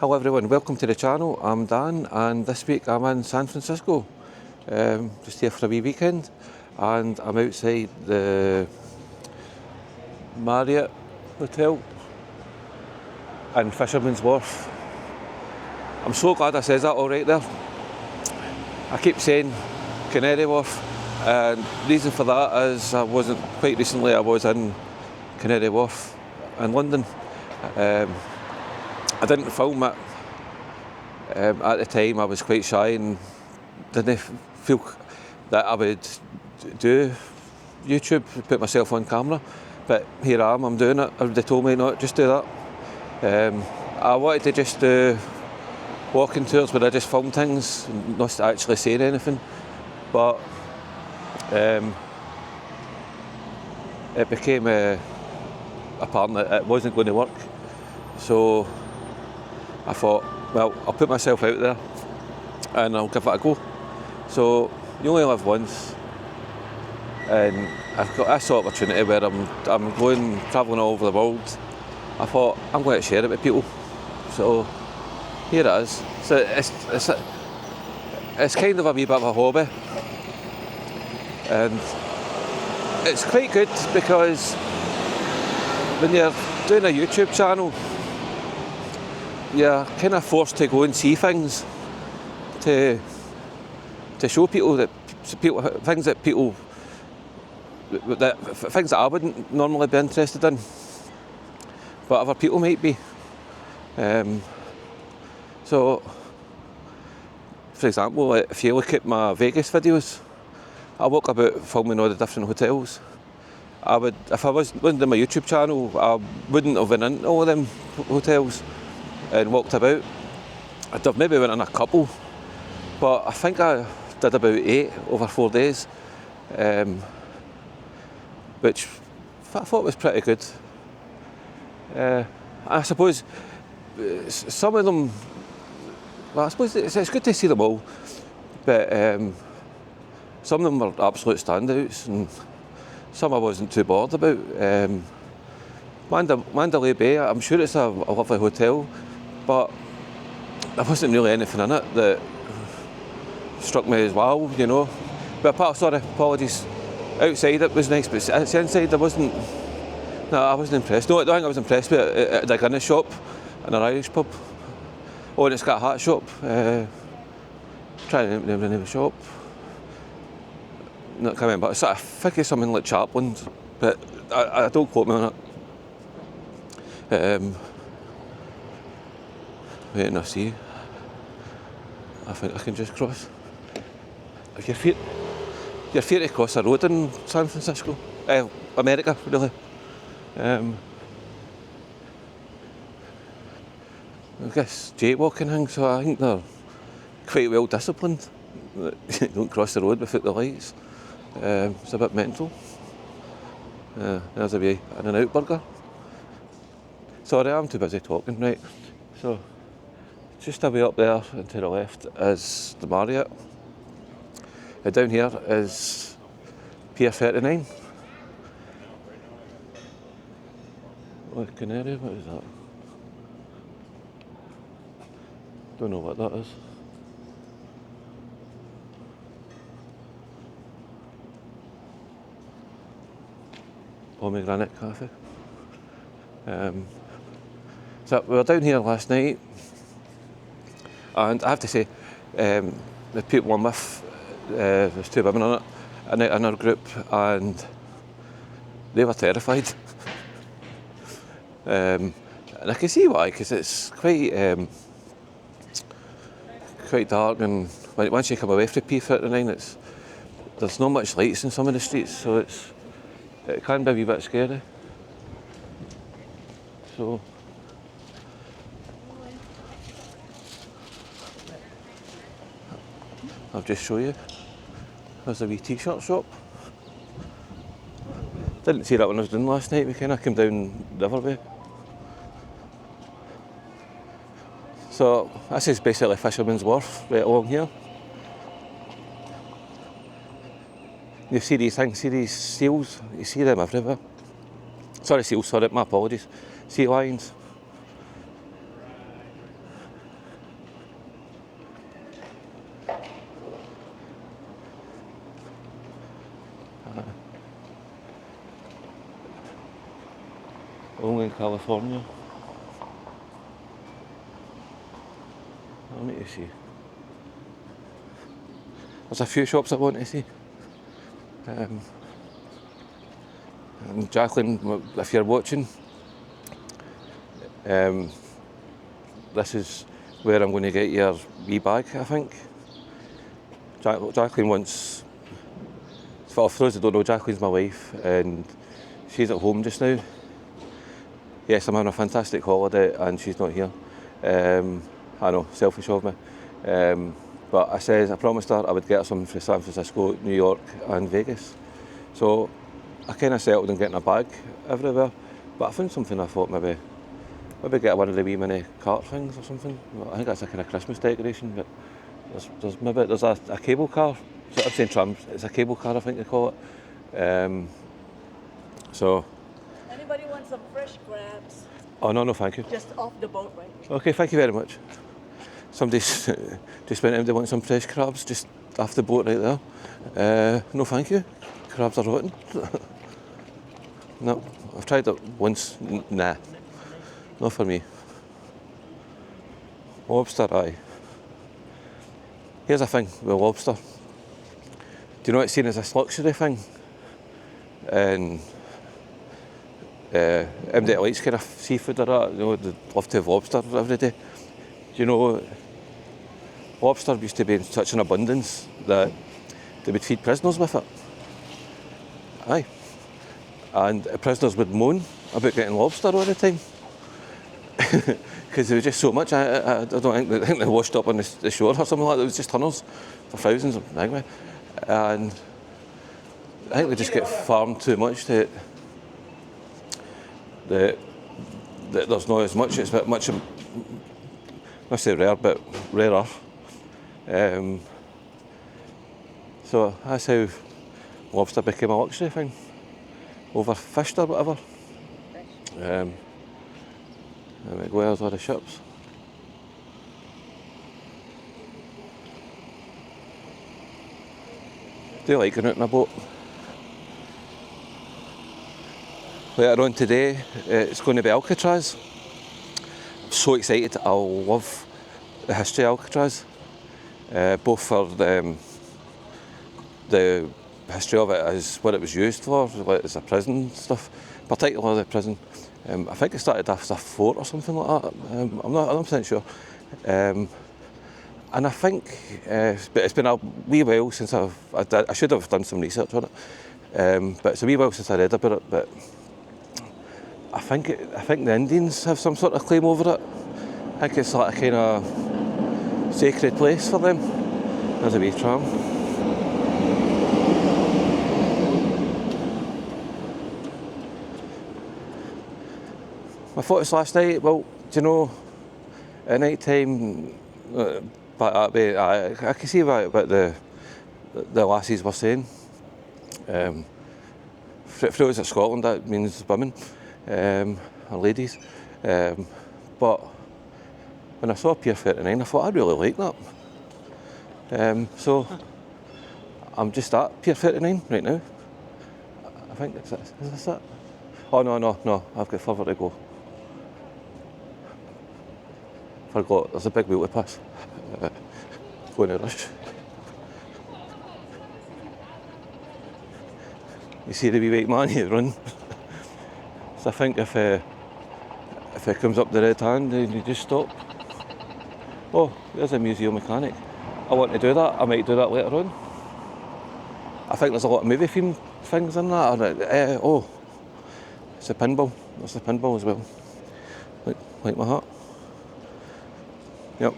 Hello everyone, welcome to the channel. I'm Dan and this week I'm in San Francisco, just here for a wee weekend, and I'm outside the Marriot Hotel in Fisherman's Wharf. I'm so glad I says that all right there. I keep saying Canary Wharf, and the reason for that is I was in Canary Wharf in London. I didn't film it at the time. I was quite shy and didn't feel that I would do YouTube, put myself on camera, but here I am, I'm doing it. They told me not just do that. I wanted to just do walking tours where I just film things, not actually saying anything, but it became apparent that it wasn't going to work. So I thought, well, I'll put myself out there and I'll give it a go. So you only live once, and I've got this opportunity where I'm going travelling all over the world. I thought I'm going to share it with people. So here it is. So it's kind of a wee bit of a hobby, and it's quite good because when you're doing a YouTube channel, you're kind of forced to go and see things to show people things that I wouldn't normally be interested in, but other people might be. So, for example, if you look at my Vegas videos, I walk about filming all the different hotels. If I wasn't on my YouTube channel, I wouldn't have been in all of them hotels and walked about. I'd have maybe went in a couple, but I think I did about 8 over 4 days, which I thought was pretty good. I suppose some of them, well, I suppose it's good to see them all, but some of them were absolute standouts, and some I wasn't too bothered about. Mandalay Bay, I'm sure it's a lovely hotel, but there wasn't really anything in it that struck me as wow, you know. But apologies, outside it was nice, but inside I wasn't impressed. No, the thing I was impressed with at the Guinness shop in an Irish pub. Oh, and it's got a hat shop. Trying to remember the name of the shop. Not coming, but I think it's something like Chaplin's, but I don't quote me on it. Wait and I see. I think I can just cross. You're free to cross a road in San Francisco, America, really. I guess jaywalking thing, so I think they're quite well disciplined. Don't cross the road without the lights. It's a bit mental. There's a wee In-N-Out burger. Sorry, I'm too busy talking, right. So, just a way up there and to the left is the Marriott. Down here is Pier 39. What Canary, what is that? Don't know what that is. Pomegranate Cafe. So we were down here last night, and I have to say, the people I'm with, there's 2 women in our group, and they were terrified. And I can see why, because it's quite dark, and once you come away from P39, there's not much lights in some of the streets, so it can be a wee bit scary. So I'll just show you. There's a wee t-shirt shop. Didn't see that when I was doing last night. We kind of came down the other way. So this is basically Fisherman's Wharf right along here. You see these things, see these seals, you see them everywhere. Sorry, seals, sorry, my apologies. Sea lions. Only in California. I need to see. There's a few shops I want to see. And Jacqueline, if you're watching, this is where I'm going to get your wee bag, I think. Jacqueline wants, for those who don't know, Jacqueline's my wife and she's at home just now. Yes, I'm having a fantastic holiday and she's not here. I know, selfish of me. But I promised her I would get her something for San Francisco, New York and Vegas. So I kind of settled on getting a bag everywhere. But I found something I thought maybe get one of the wee mini cart things or something. I think that's a kind of Christmas decoration, but there's a cable car. So I'm saying tram, it's a cable car I think they call it. So. Anybody want some fresh crabs? Oh no, thank you. Just off the boat, right? Okay, thank you very much. Somebody's just went in, they want some fresh crabs just off the boat right there. No thank you, crabs are rotten. No, I've tried it once, nah, not for me. Lobster, aye. Here's a thing with lobster. Do you know it's seen as a luxury thing? And everybody that likes kind of seafood or that, you know, they love to have lobster every day. Do you know, lobster used to be in such an abundance that they would feed prisoners with it. Aye. And prisoners would moan about getting lobster all the time. Because there was just so much. I think they washed up on the shore or something like that. It was just tunnels for thousands of anyway. And I think they just get farmed too much that there's not as much. It's a bit much, I must say rare, but rarer. So that's how lobster became a luxury thing. Overfished or whatever. There we go, there's all the ships. Do you like going out in a boat? Later on today, it's going to be Alcatraz. I'm so excited. I love the history of Alcatraz, both for the history of it as what it was used for, like as a prison stuff, particularly the prison. I think it started as a fort or something like that. I'm not 100% sure. And I think, but it's been a wee while since I should have done some research on it. But it's a wee while since I read about it. But I think the Indians have some sort of claim over it. I think it's like a kind of sacred place for them. There's a wee tram. My thoughts last night, well, do you know, at night time, back that way, I can see what the lassies were saying. For those at Scotland, that means women, or ladies. But when I saw Pier 39, I thought I really like that. So I'm just at Pier 39 right now. I think is this it? Oh no, I've got further to go. Forgot, there's a big wheel to pass. Going to rush. You see the wee white man here run. So I think if it comes up the red hand, then you just stop. Oh, there's a museum mechanic. I want to do that. I might do that later on. I think there's a lot of movie themed things in that. Oh, it's a pinball. There's a pinball as well. Like my hat. Yep,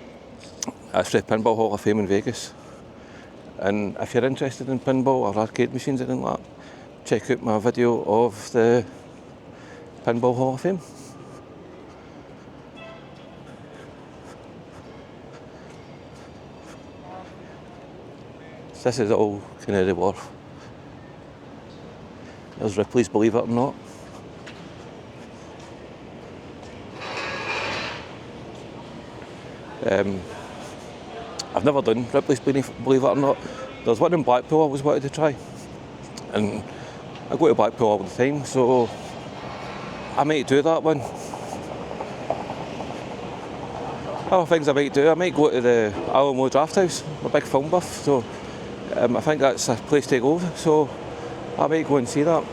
that's the Pinball Hall of Fame in Vegas. And if you're interested in pinball or arcade machines and anything like that, check out my video of the Pinball Hall of Fame. This is all Canary Wharf. There's Ripley's, believe it or not. I've never done Ripley's, believe it or not. There's one in Blackpool I always wanted to try, and I go to Blackpool all the time, so I might do that one. Other things I might do, I might go to the Alamo Draft House. I'm a big film buff, so I think that's a place to go. So I might go and see that.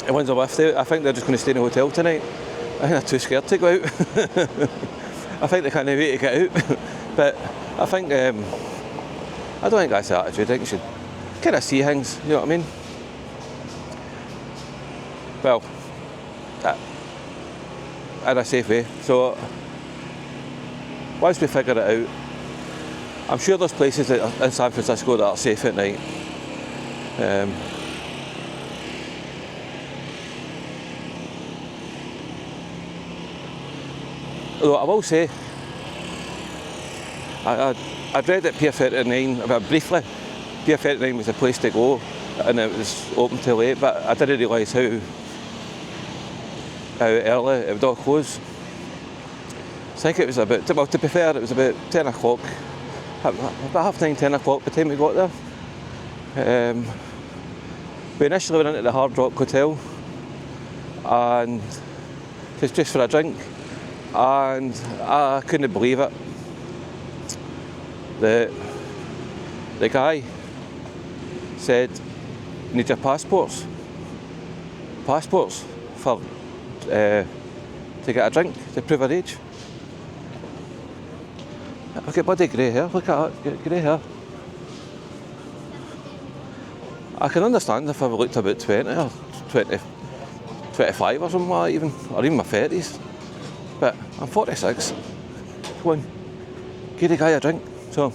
And once I'm left out, I think they're just going to stay in a hotel tonight. I think they're too scared to go out. I think they can't wait to get out. But I think, I don't think that's the attitude. I think you should kind of see things, you know what I mean? Well, in a safe way. So once we figure it out, I'm sure there's places in San Francisco that are safe at night. Although I will say, I'd read at Pier 39, but briefly, Pier 39 was the place to go and it was open till late, but I didn't realise how early it would all close. I think it was about, well, to be fair, it was about 10 o'clock, about 9:30, 10 o'clock by the time we got there. We initially went into the Hard Rock Hotel and just for a drink, and I couldn't believe it. The guy said, "You need your passports for to get a drink to prove our age." Look at bloody grey hair, look at that, grey hair. I can understand if I looked about 20 or 20, 25 or something like that even, or even my 30s. But I'm 46. Come on, give the guy a drink. So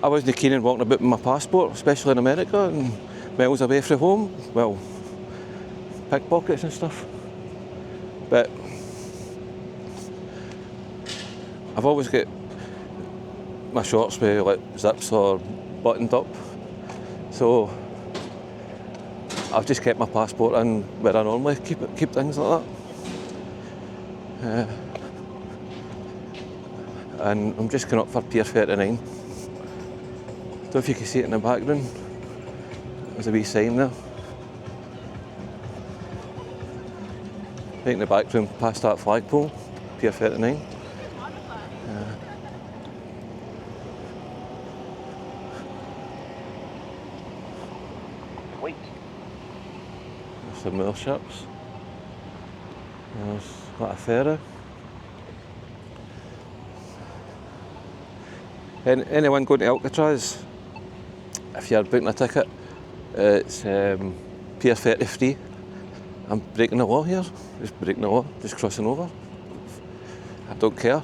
I wasn't keen on walking about with my passport, especially in America and miles away from home. Well, pickpockets and stuff. But I've always got my shorts with like zips or buttoned up. So I've just kept my passport in where I normally keep things like that. And I'm just going up for Pier 39. Don't know if you can see it in the background. There's a wee sign there. Right in the background, past that flagpole, Pier 39. Wait. There's some more ships. There's a ferry. Anyone going to Alcatraz, if you're booking a ticket, it's Pier 33. I'm breaking the law here, just breaking the law, just crossing over. I don't care.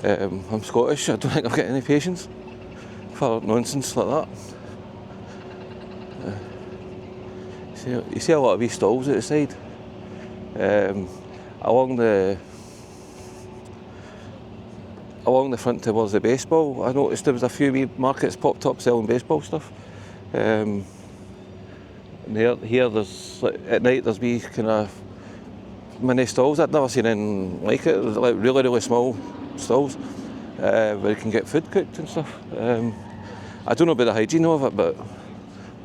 I'm Scottish, I don't think I've got any patience for nonsense like that. You see a lot of wee stalls at the side. Along the front towards the baseball, I noticed there was a few wee markets popped up selling baseball stuff. And here there's, at night there's wee kind of mini stalls. I'd never seen anything like it. There's like really small stalls where you can get food cooked and stuff. I don't know about the hygiene of it, but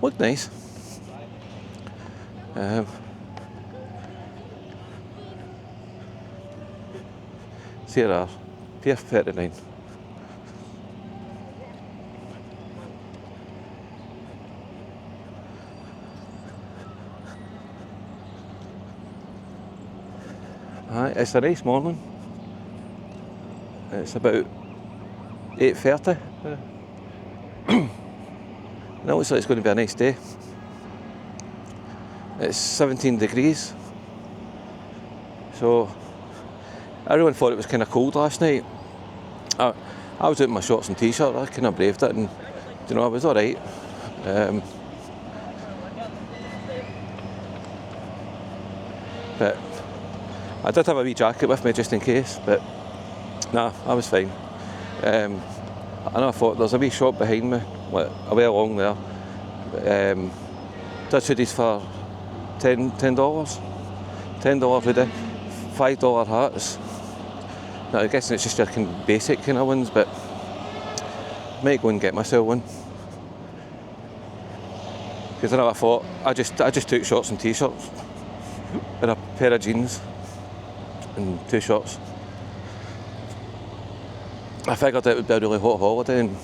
looked nice. See there are. Pier 39. It's a nice morning. It's about 8:30. And it looks like it's going to be a nice day. It's 17 degrees. So everyone thought it was kind of cold last night. I was out in my shorts and t-shirt. I kind of braved it, and I was all right. But I did have a wee jacket with me just in case. But nah, I was fine. And I thought there's a wee shop behind me, like away along there. Did hoodies for $10. $10 hoodie, $5 hats. Now, I'm guessing it's just your basic kind of ones, but I might go and get myself one. Because I thought I just took shorts and t-shirts. in a pair of jeans and 2 shorts. I figured it would be a really hot holiday and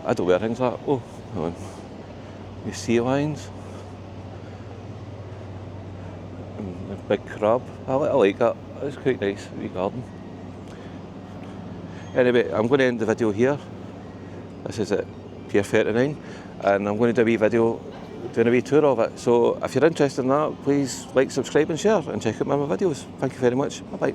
I don't wear things like that. Oh, hang on. The sea lions. And a big crab. I like that. It's quite nice, wee garden. Anyway, I'm going to end the video here. This is at Pier 39 and I'm going to do a wee video doing a wee tour of it. So if you're interested in that, please like, subscribe and share and check out my videos. Thank you very much. Bye bye.